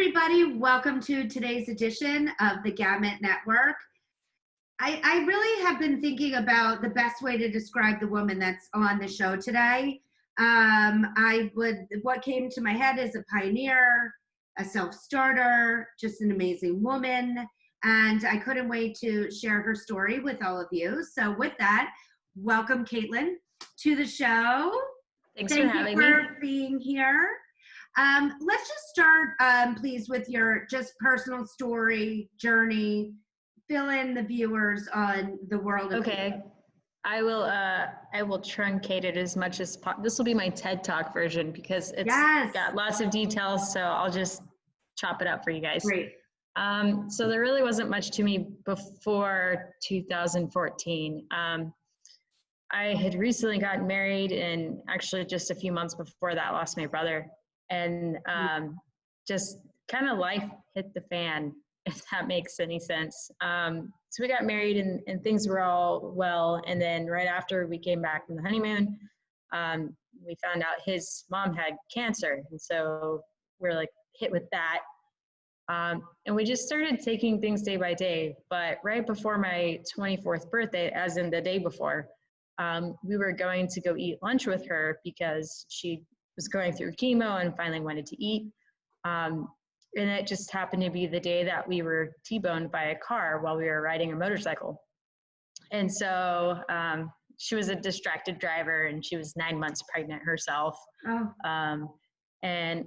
everybody. Welcome to today's edition of the Gamut Network. I really have been thinking about the best way to describe the woman that's on the show today. What came to my head is a pioneer, a self-starter, just an amazing woman. And I couldn't wait to share her story with all of you. So with that, welcome Caitlin to the show. Thanks for having me. Thank you for being here. Let's just start, please, with your just personal story, journey. Fill in the viewers on the world of Okay. I will truncate it as much as possible. This will be my TED Talk version because it's got lots of details, so I'll just chop it up for you guys. Great. So there really wasn't much to me before 2014. I had recently gotten married, and actually just a few months before that lost my brother. And just kind of life hit the fan, if that makes any sense. So we got married and things were all well. And then right after we came back from the honeymoon, we found out his mom had cancer. And so we're like hit with that. And we just started taking things day by day. But right before my 24th birthday, as in the day before, we were going to go eat lunch with her because she was going through chemo and finally wanted to eat. And it just happened to be the day that we were T-boned by a car while we were riding a motorcycle. And so she was a distracted driver and she was 9 months pregnant herself. And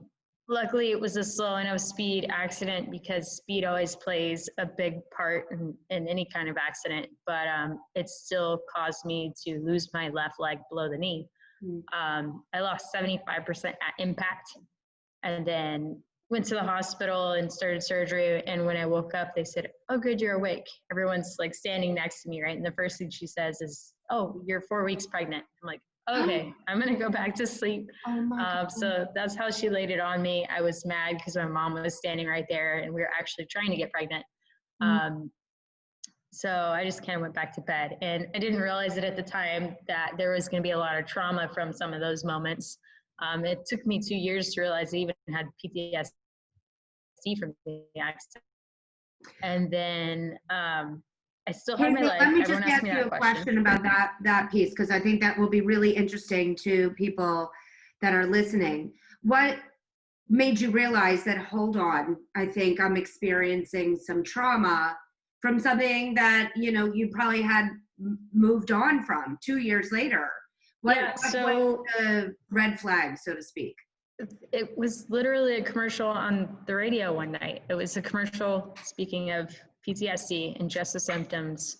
luckily it was a slow enough speed accident because speed always plays a big part in any kind of accident, but it still caused me to lose my left leg below the knee. I lost 75% at impact and then went to the hospital and started surgery. And when I woke up, they said, "Oh, good, you're awake." Everyone's like standing next to me, right? And the first thing she says is, "Oh, you're 4 weeks pregnant." I'm like, okay, I'm going to go back to sleep. So that's how she laid it on me. I was mad because my mom was standing right there and we were actually trying to get pregnant. So I just kind of went back to bed, and I didn't realize it at the time that there was going to be a lot of trauma from some of those moments. It took me 2 years to realize I even had PTSD from the accident. And then I still had my leg. Let me just ask you a question about that piece, because I think that will be really interesting to people that are listening. What made you realize that, hold on, I think I'm experiencing some trauma from something that, you probably had moved on from 2 years later? What was the red flag, so to speak? It was literally a commercial on the radio one night. It was a commercial speaking of PTSD and just the symptoms,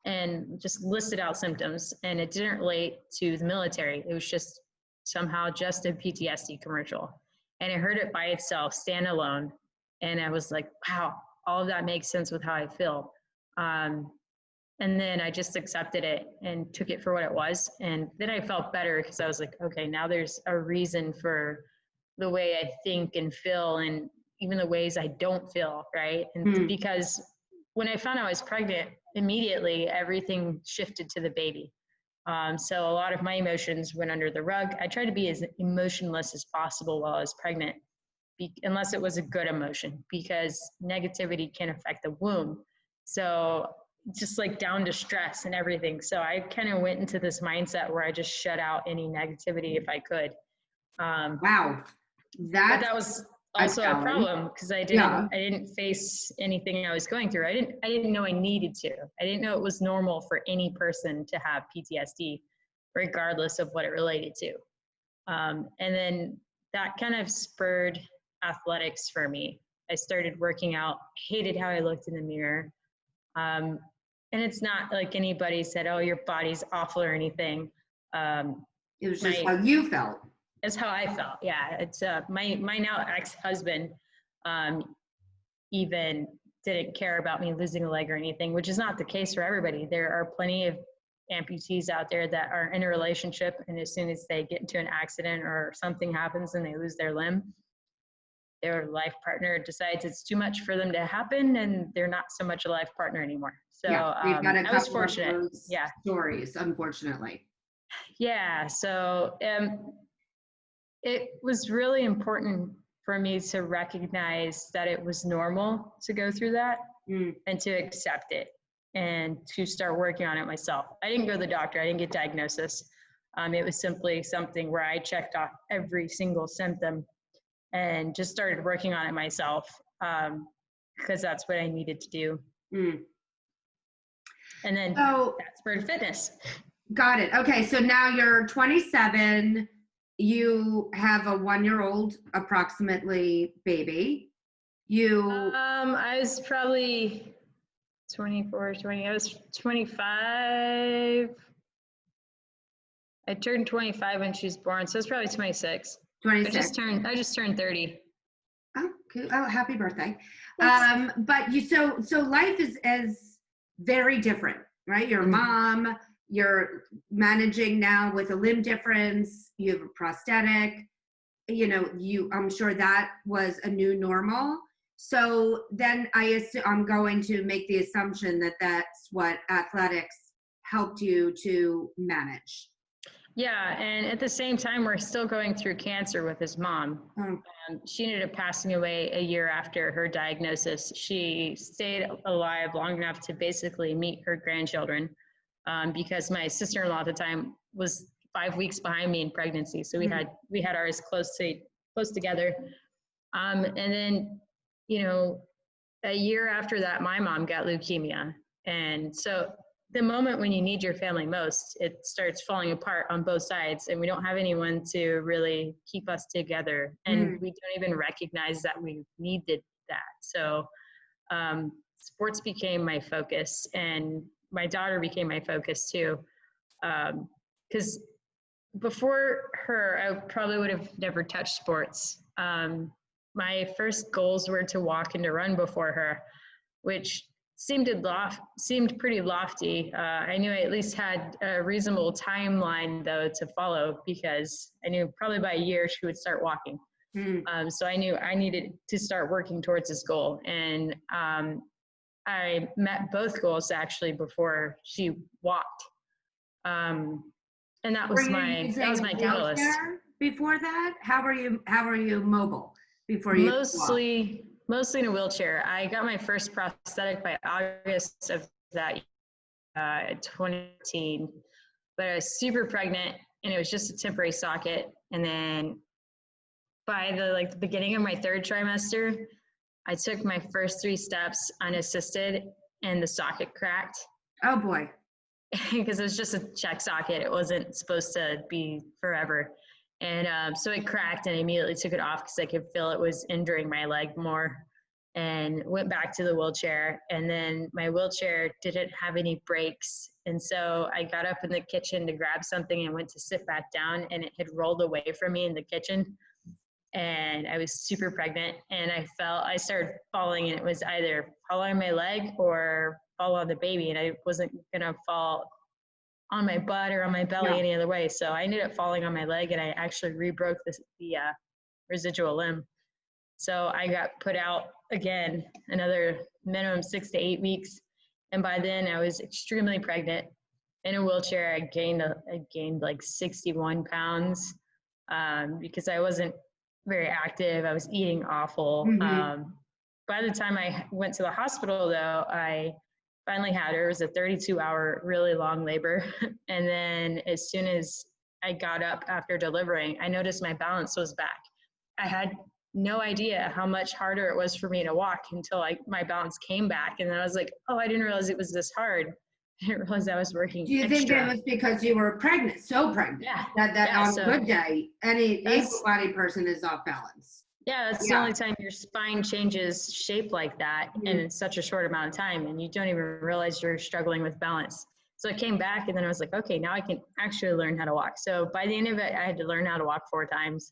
and just listed out symptoms, and it didn't relate to the military. It was just somehow just a PTSD commercial. And I heard it by itself, standalone, and I was like, wow, all of that makes sense with how I feel. And then I just accepted it and took it for what it was. And then I felt better because I was like, okay, now there's a reason for the way I think and feel, and even the ways I don't feel, right? And because when I found out I was pregnant, immediately everything shifted to the baby. So a lot of my emotions went under the rug. I tried to be as emotionless as possible while I was pregnant, unless it was a good emotion, because negativity can affect the womb. So just like down to stress and everything. So I kind of went into this mindset where I just shut out any negativity if I could. Wow. But that was also a problem because I didn't face anything I was going through. I didn't know I needed to. I didn't know it was normal for any person to have PTSD, regardless of what it related to. And then that kind of spurred athletics for me. I started working out, hated how I looked in the mirror. And it's not like anybody said, "Oh, your body's awful" or anything. It was just how you felt. It's how I felt. Yeah. It's my now ex-husband even didn't care about me losing a leg or anything, which is not the case for everybody. There are plenty of amputees out there that are in a relationship, and as soon as they get into an accident or something happens and they lose their limb, their life partner decides it's too much for them to happen, and they're not so much a life partner anymore. So we've got a couple I was fortunate. Of those stories, unfortunately. Yeah. So it was really important for me to recognize that it was normal to go through that Mm. and to accept it and to start working on it myself. I didn't go to the doctor. I didn't get diagnosis. It was simply something where I checked off every single symptom and just started working on it myself, because that's what I needed to do. Mm. And then So, that spurred fitness. got it. Okay, so now you're 27. You have a 1-year-old approximately baby. You I was probably 24, 20. I was 25. I turned 25 when she was born, so it's probably 26. 26. I just turned 30. Oh, cool. Oh, happy birthday. Thanks. But so life is very different, right? You're a Mhm. mom, you're managing now with a limb difference, you have a prosthetic, I'm sure that was a new normal. So then I'm going to make the assumption that that's what athletics helped you to manage. Yeah, and at the same time, we're still going through cancer with his mom. Oh. She ended up passing away a year after her diagnosis. She stayed alive long enough to basically meet her grandchildren, because my sister-in-law at the time was 5 weeks behind me in pregnancy. So we had ours close together. And then, a year after that, my mom got leukemia. And so the moment when you need your family most, it starts falling apart on both sides, and we don't have anyone to really keep us together. And we don't even recognize that we needed that. So sports became my focus, and my daughter became my focus too. Because before her, I probably would have never touched sports. My first goals were to walk and to run before her, which seemed pretty lofty. I knew I at least had a reasonable timeline though to follow, because I knew probably by a year she would start walking. So I knew I needed to start working towards this goal. And I met both goals actually before she walked. And that was my catalyst. Before that? How were you mobile before you walked? Mostly in a wheelchair. I got my first prosthetic by August of that 2018, but I was super pregnant and it was just a temporary socket. And then by the beginning of my 3rd trimester, I took my first 3 steps unassisted and the socket cracked. Oh boy. Because it was just a check socket. It wasn't supposed to be forever. And so it cracked, and I immediately took it off because I could feel it was injuring my leg more, and went back to the wheelchair. And then my wheelchair didn't have any brakes. And so I got up in the kitchen to grab something and went to sit back down, and it had rolled away from me in the kitchen. And I was super pregnant, and I started falling, and it was either fall on my leg or fall on the baby. And I wasn't going to fall on my butt or on my belly any other way. So I ended up falling on my leg, and I actually rebroke the residual limb. So I got put out again, another minimum 6 to 8 weeks. And by then I was extremely pregnant in a wheelchair. I gained like 61 pounds because I wasn't very active. I was eating awful. By the time I went to the hospital though, I finally had her. It was a 32-hour, really long labor. And then as soon as I got up after delivering, I noticed my balance was back. I had no idea how much harder it was for me to walk until my balance came back. And then I was like, oh, I didn't realize it was this hard. I didn't realize I was working Do you extra. think it was because you were pregnant, so pregnant, that on a good day, any able-bodied person is off balance? Yeah, that's the only time your spine changes shape like that in such a short amount of time, and you don't even realize you're struggling with balance. So it came back, and then I was like, okay, now I can actually learn how to walk. So by the end of it, I had to learn how to walk 4 times.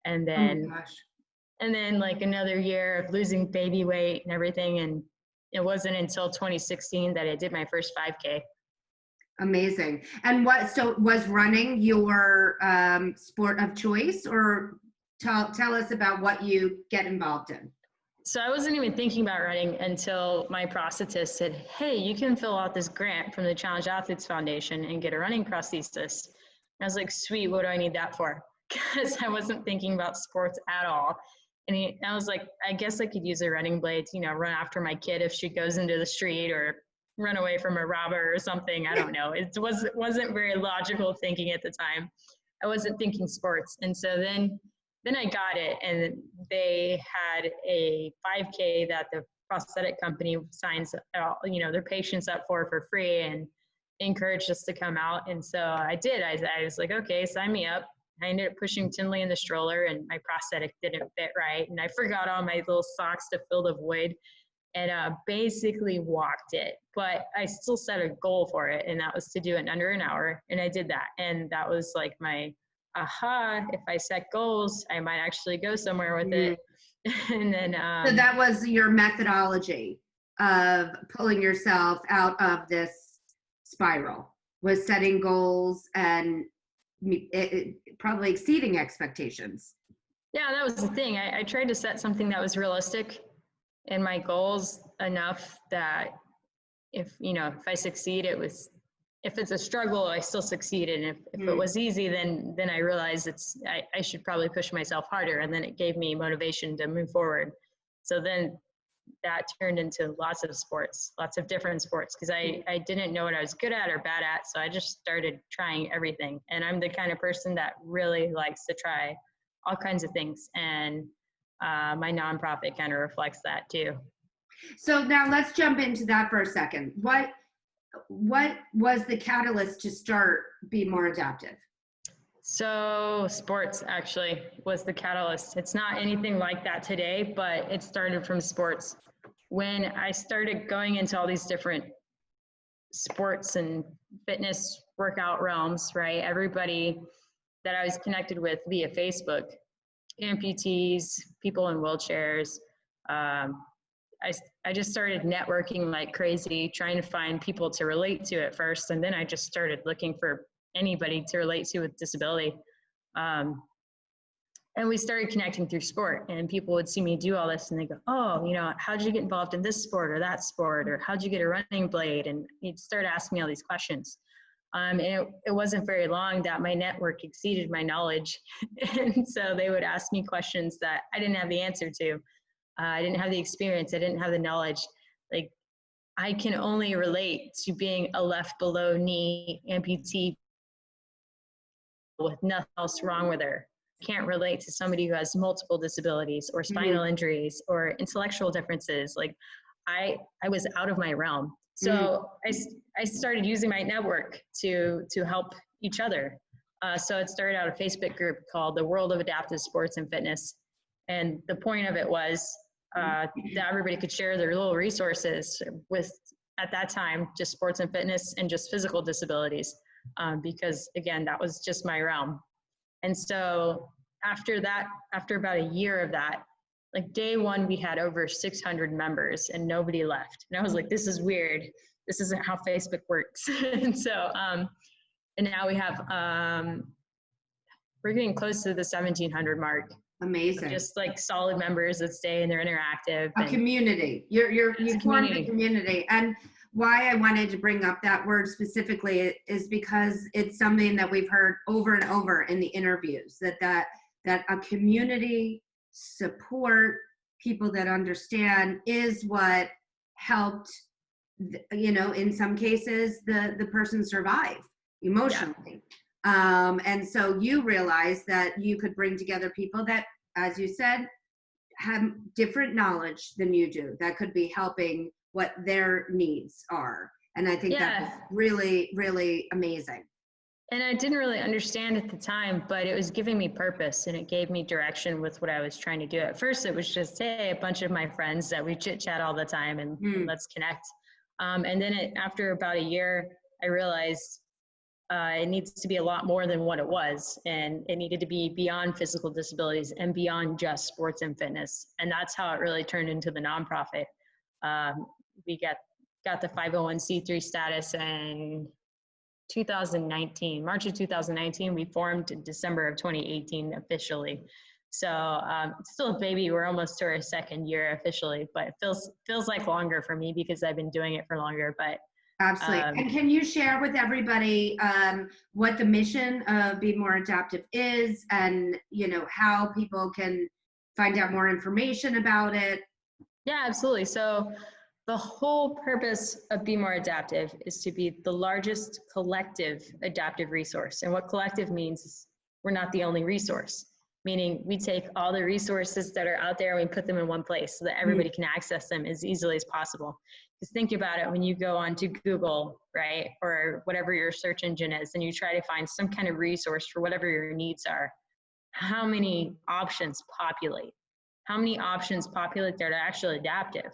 And then, like another year of losing baby weight and everything. And it wasn't until 2016 that I did my first 5K. Amazing. And so was running your sport of choice, or tell us about what you get involved in? So I wasn't even thinking about running until my prosthetist said, hey, you can fill out this grant from the Challenge Athletes Foundation and get a running prosthesis. And I was like, sweet, what do I need that for? Because I wasn't thinking about sports at all. I was like, I guess I could use a running blade to, run after my kid if she goes into the street, or run away from a robber or something. I don't know. It wasn't very logical thinking at the time. I wasn't thinking sports. And so then I got it, and they had a 5K that the prosthetic company signs out, their patients up for free, and encouraged us to come out. And so I did. I was like, okay, sign me up. I ended up pushing Tinley in the stroller, and my prosthetic didn't fit right. And I forgot all my little socks to fill the void, and basically walked it. But I still set a goal for it, and that was to do it in under an hour. And I did that. And that was like my aha, if I set goals, I might actually go somewhere with it. And then so that was your methodology of pulling yourself out of this spiral, was setting goals and probably exceeding expectations. Yeah, that was the thing. I tried to set something that was realistic in my goals enough that if I succeed, if it's a struggle, I still succeeded. And if it was easy, then I realized I should probably push myself harder. And then it gave me motivation to move forward. So then that turned into lots of different sports, because I didn't know what I was good at or bad at. So I just started trying everything. And I'm the kind of person that really likes to try all kinds of things. And my nonprofit kind of reflects that too. So now let's jump into that for a second. What was the catalyst to start Be More Adaptive? So sports actually was the catalyst. It's not anything like that today, but it started from sports. When I started going into all these different sports and fitness workout realms, right? Everybody that I was connected with via Facebook, amputees, people in wheelchairs, I just started networking like crazy, trying to find people to relate to at first. And then I just started looking for anybody to relate to with disability. And we started connecting through sport, and people would see me do all this and they go, oh, how'd you get involved in this sport or that sport? Or how'd you get a running blade? And you'd start asking me all these questions. And it wasn't very long that my network exceeded my knowledge. And so they would ask me questions that I didn't have the answer to. I didn't have the experience. I didn't have the knowledge. Like, I can only relate to being a left below knee amputee with nothing else wrong with her. Can't relate to somebody who has multiple disabilities or spinal injuries or intellectual differences. Like, I was out of my realm. So I started using my network to help each other. So it started out a Facebook group called The World of Adaptive Sports and Fitness. And the point of it was that everybody could share their little resources with, at that time, just sports and fitness and just physical disabilities. Because again, that was just my realm. And so after that, after about a year of that, like day one, we had over 600 members and nobody left. And I was like, this is weird. This isn't how Facebook works. And so, and now we have, we're getting close to the 1,700 mark. Amazing. Just like solid members that stay and they're interactive. A community. You formed a community. And why I wanted to bring up that word specifically is because it's something that we've heard over and over in the interviews, that a community, support, people that understand is what helped, in some cases, the person survive emotionally. Yeah. And so you realized that you could bring together people that, as you said, have different knowledge than you do, that could be helping what their needs are. And I think that's really, really amazing. And I didn't really understand at the time, but it was giving me purpose and it gave me direction with what I was trying to do. At first, it was just, hey, a bunch of my friends that we chit chat all the time and let's connect. And then after about a year, I realized it needs to be a lot more than what it was. And it needed to be beyond physical disabilities and beyond just sports and fitness. And that's how it really turned into the nonprofit. We got the 501c3 status in 2019, March of 2019. We formed in December of 2018 officially. So it's still a baby. We're almost to our second year officially, but it feels like longer for me because I've been doing it for longer. But absolutely. And can you share with everybody what the mission of Be More Adaptive is, and how people can find out more information about it? Yeah, absolutely. So the whole purpose of Be More Adaptive is to be the largest collective adaptive resource. And what collective means is we're not the only resource, meaning we take all the resources that are out there and we put them in one place so that everybody can access them as easily as possible. Just think about it when you go onto Google, right, or whatever your search engine is, and you try to find some kind of resource for whatever your needs are. How many options populate? How many options populate that are actually adaptive?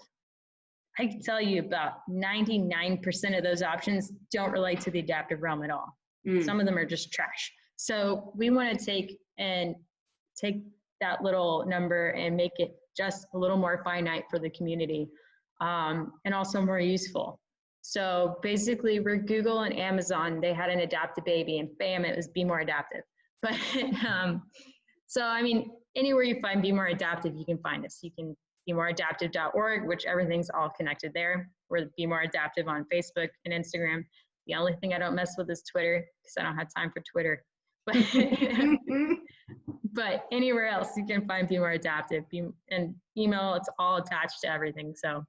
I can tell you about 99% of those options don't relate to the adaptive realm at all. Some of them are just trash. So we want to take that little number and make it just a little more finite for the community, and also more useful. So basically, where Google and Amazon, they had an adaptive baby, and bam, it was Be More Adaptive. But so I mean, anywhere you find Be More Adaptive, you can find us. You can bemoreadaptive.org, which everything's all connected there. We're Be More Adaptive on Facebook and Instagram. The only thing I don't mess with is Twitter, because I don't have time for Twitter. But, but anywhere else, you can find Be More Adaptive. And email, it's all attached to everything. So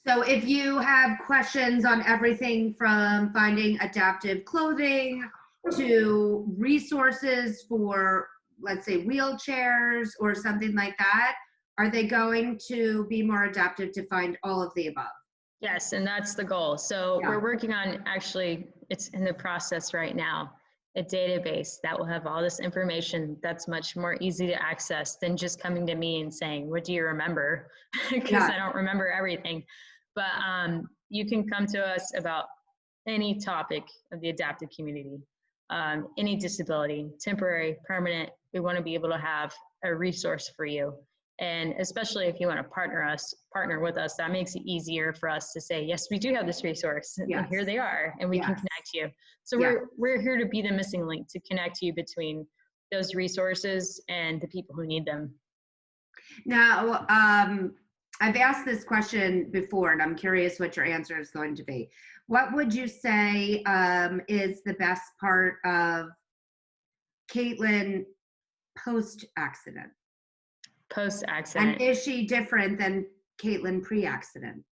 if you have questions on everything from finding adaptive clothing to resources for, let's say, wheelchairs or something like that, are they going to Be More Adaptive to find all of the above? Yes, and that's the goal. So we're working on, actually, it's in the process right now, a database that will have all this information that's much more easy to access than just coming to me and saying, what do you remember? Because I don't remember everything. But you can come to us about any topic of the adaptive community, any disability, temporary, permanent. We want to be able to have a resource for you. And especially if you want to partner with us, that makes it easier for us to say, yes, we do have this resource, and here they are, and we can connect you. So we're here to be the missing link, to connect you between those resources and the people who need them. Now, I've asked this question before, and I'm curious what your answer is going to be. What would you say is the best part of Caitlin post-accident? Post-accident. And is she different than Caitlin pre-accident?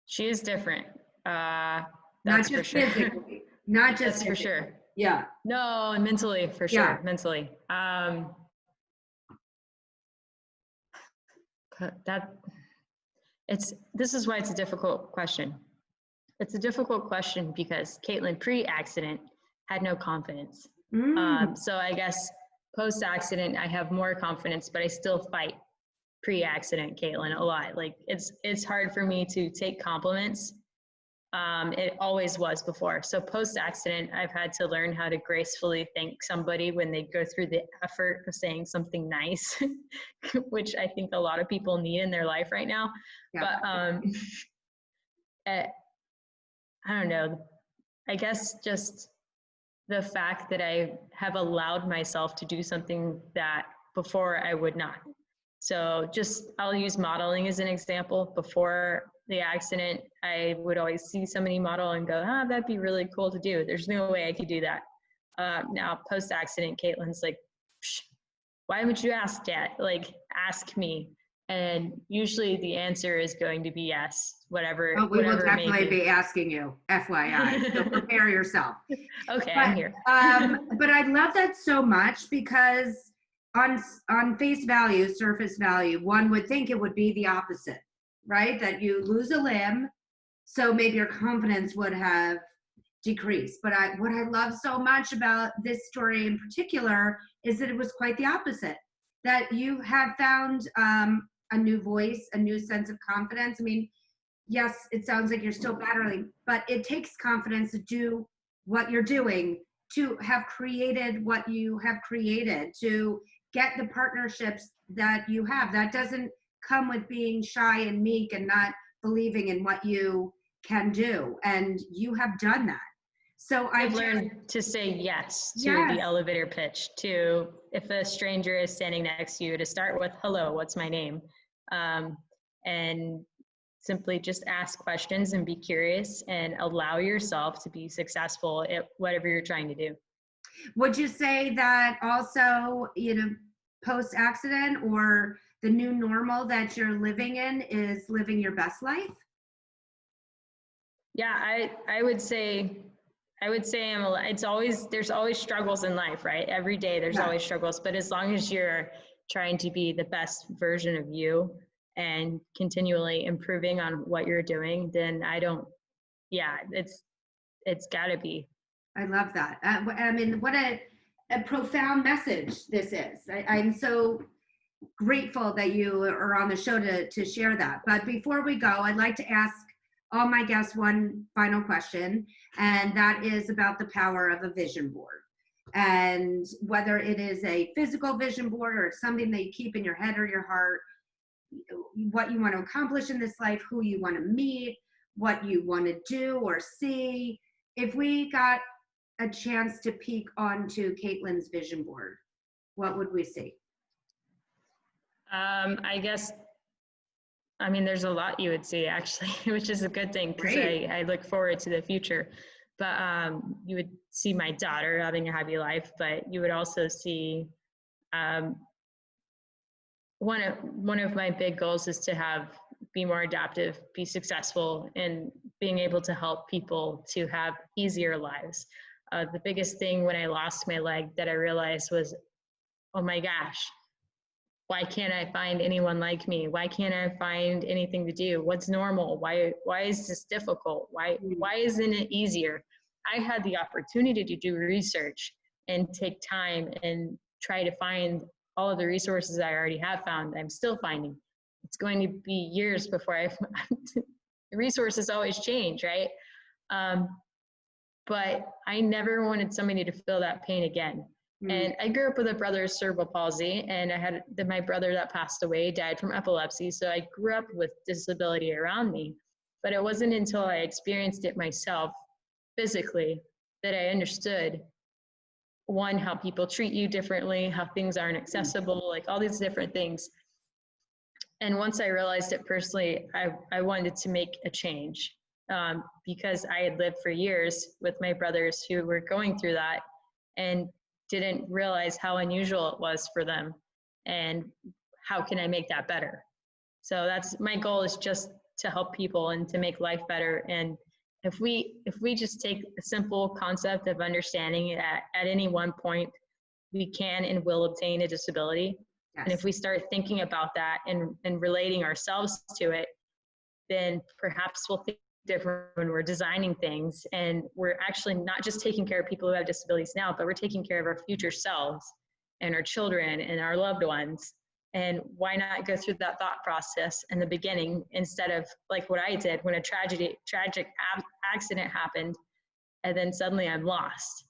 She is different. Not just for sure. physically. Not just that's for sure. Yeah. No, mentally, for sure. Mentally. This is why it's a difficult question. It's a difficult question because Caitlin pre-accident had no confidence. So I guess post-accident, I have more confidence, but I still fight pre-accident Caitlin a lot. Like it's hard for me to take compliments. It always was before. So post-accident, I've had to learn how to gracefully thank somebody when they go through the effort of saying something nice, which I think a lot of people need in their life right now. But I don't know, I guess just the fact that I have allowed myself to do something that before I would not. So I'll use modeling as an example. Before the accident, I would always see somebody model and go, that'd be really cool to do. There's no way I could do that. Now, post-accident, Caitlin's like, why would you ask, Dad? Like, ask me. And usually the answer is going to be yes, whatever. Oh, we will definitely be asking you, FYI. So prepare yourself. Okay, I'm here. But I love that so much because on face value, surface value, one would think it would be the opposite, right? That you lose a limb, so maybe your confidence would have decreased. But what I love so much about this story in particular is that it was quite the opposite. That you have found a new voice, a new sense of confidence. I mean, yes, it sounds like you're still battling, but it takes confidence to do what you're doing, to have created what you have created, to get the partnerships that you have. That doesn't come with being shy and meek and not believing in what you can do. And you have done that. So I've learned to say yes to the elevator pitch, to if a stranger is standing next to you, to start with, hello, what's my name? And simply just ask questions and be curious and allow yourself to be successful at whatever you're trying to do. Would you say that also, post-accident, or the new normal that you're living in is living your best life? Yeah, I would say there's always struggles in life, right? Every day there's Yeah. always struggles, but as long as you're trying to be the best version of you and continually improving on what you're doing, then it's gotta be. I love that. I mean, what a profound message this is. I'm so grateful that you are on the show to share that. But before we go, I'd like to ask all my guests one final question, and that is about the power of a vision board. And whether it is a physical vision board or something that you keep in your head or your heart, what you want to accomplish in this life, who you want to meet, what you want to do or see. If we got a chance to peek onto Caitlin's vision board, what would we see? I guess, I mean, there's a lot you would see actually, which is a good thing because I look forward to the future. But you would see my daughter having a happy life, but you would also see one of my big goals is to be more adaptive, be successful, and being able to help people to have easier lives. The biggest thing when I lost my leg that I realized was, oh my gosh, why can't I find anyone like me? Why can't I find anything to do? What's normal? Why is this difficult? Why isn't it easier? I had the opportunity to do research and take time and try to find all of the resources I already have found. I'm still finding. It's going to be years before the resources always change, right? But I never wanted somebody to feel that pain again. And I grew up with a brother with cerebral palsy, and I had my brother that passed away, died from epilepsy. So I grew up with disability around me. But it wasn't until I experienced it myself physically that I understood, one, how people treat you differently, how things aren't accessible, like all these different things. And once I realized it personally, I wanted to make a change because I had lived for years with my brothers who were going through that and didn't realize how unusual it was for them and how can I make that better. So that's my goal, is just to help people and to make life better. And if we just take a simple concept of understanding at any one point we can and will obtain a disability. Yes. And if we start thinking about that and relating ourselves to it, then perhaps we'll think different when we're designing things, and we're actually not just taking care of people who have disabilities now, but we're taking care of our future selves and our children and our loved ones. And why not go through that thought process in the beginning instead of like what I did when a tragic accident happened and then suddenly I'm lost.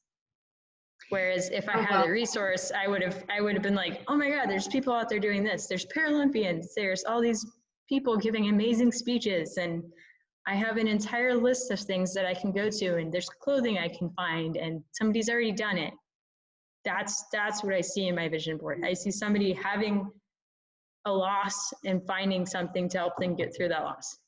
Whereas if I had a resource, I would have been like, oh my God, there's people out there doing this. There's Paralympians. There's all these people giving amazing speeches, and I have an entire list of things that I can go to, and there's clothing I can find, and somebody's already done it. That's what I see in my vision board. I see somebody having a loss and finding something to help them get through that loss.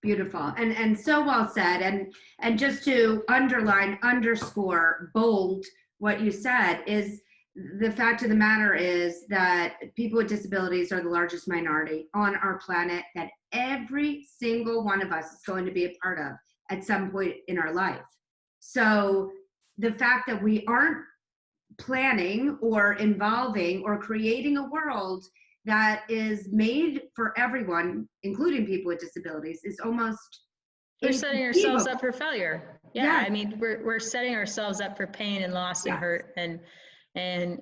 Beautiful. And so well said. And just to underline, underscore, bold what you said, is the fact of the matter is that people with disabilities are the largest minority on our planet that every single one of us is going to be a part of at some point in our life. So the fact that we aren't planning or involving or creating a world that is made for everyone, including people with disabilities, is almost, we're setting ourselves up for failure. Yeah, yes. I mean, we're setting ourselves up for pain and loss and hurt. And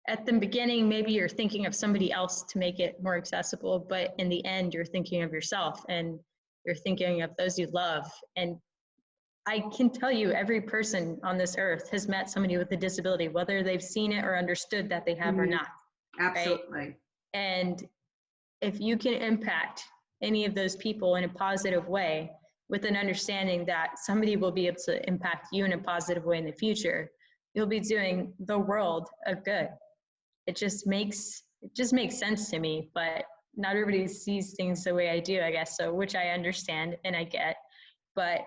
at the beginning, maybe you're thinking of somebody else to make it more accessible, but in the end, you're thinking of yourself and you're thinking of those you love. And I can tell you, every person on this earth has met somebody with a disability, whether they've seen it or understood that they have or not. Absolutely. Right? And if you can impact any of those people in a positive way, with an understanding that somebody will be able to impact you in a positive way in the future, you'll be doing the world a good. It just makes sense to me, but not everybody sees things the way I do, I guess, so, which I understand and I get, but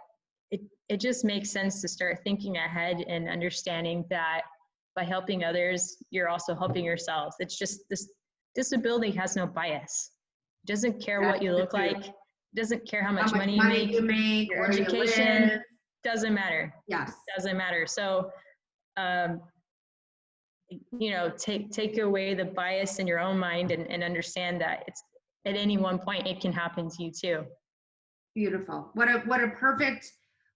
it just makes sense to start thinking ahead and understanding that by helping others, you're also helping yourselves. It's just this disability has no bias. It doesn't care what you look like. It doesn't care how much money you make, your where you education, live. doesn't matter. Yes. Doesn't matter. So, you know, take away the bias in your own mind and understand that it's at any one point it can happen to you too. Beautiful. What a perfect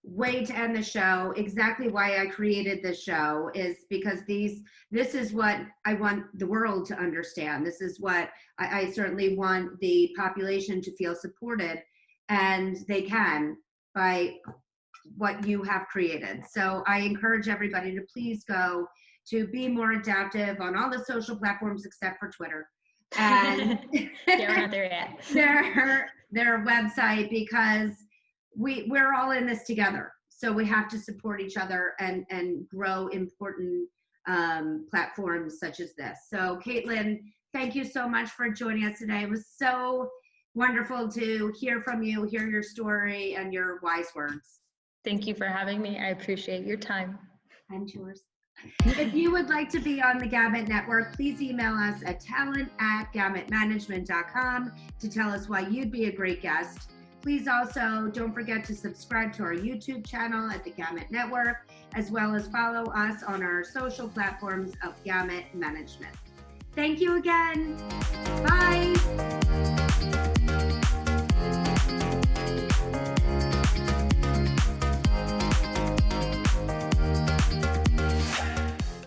way to end the show. Exactly why I created this show is because this is what I want the world to understand. This is what I certainly want the population to feel supported, and they can by what you have created. So I encourage everybody to please go to Be More Adaptive on all the social platforms except for Twitter. And yeah, we're not there yet. their website, because we're all in this together. So we have to support each other and grow important platforms such as this. So Caitlin, thank you so much for joining us today. It was so wonderful to hear from you, hear your story and your wise words. Thank you for having me. I appreciate your time. And yours. If you would like to be on the Gamut Network, please email us at talent@gamutmanagement.com to tell us why you'd be a great guest. Please also don't forget to subscribe to our YouTube channel at the Gamut Network, as well as follow us on our social platforms of Gamut Management. Thank you again. Bye.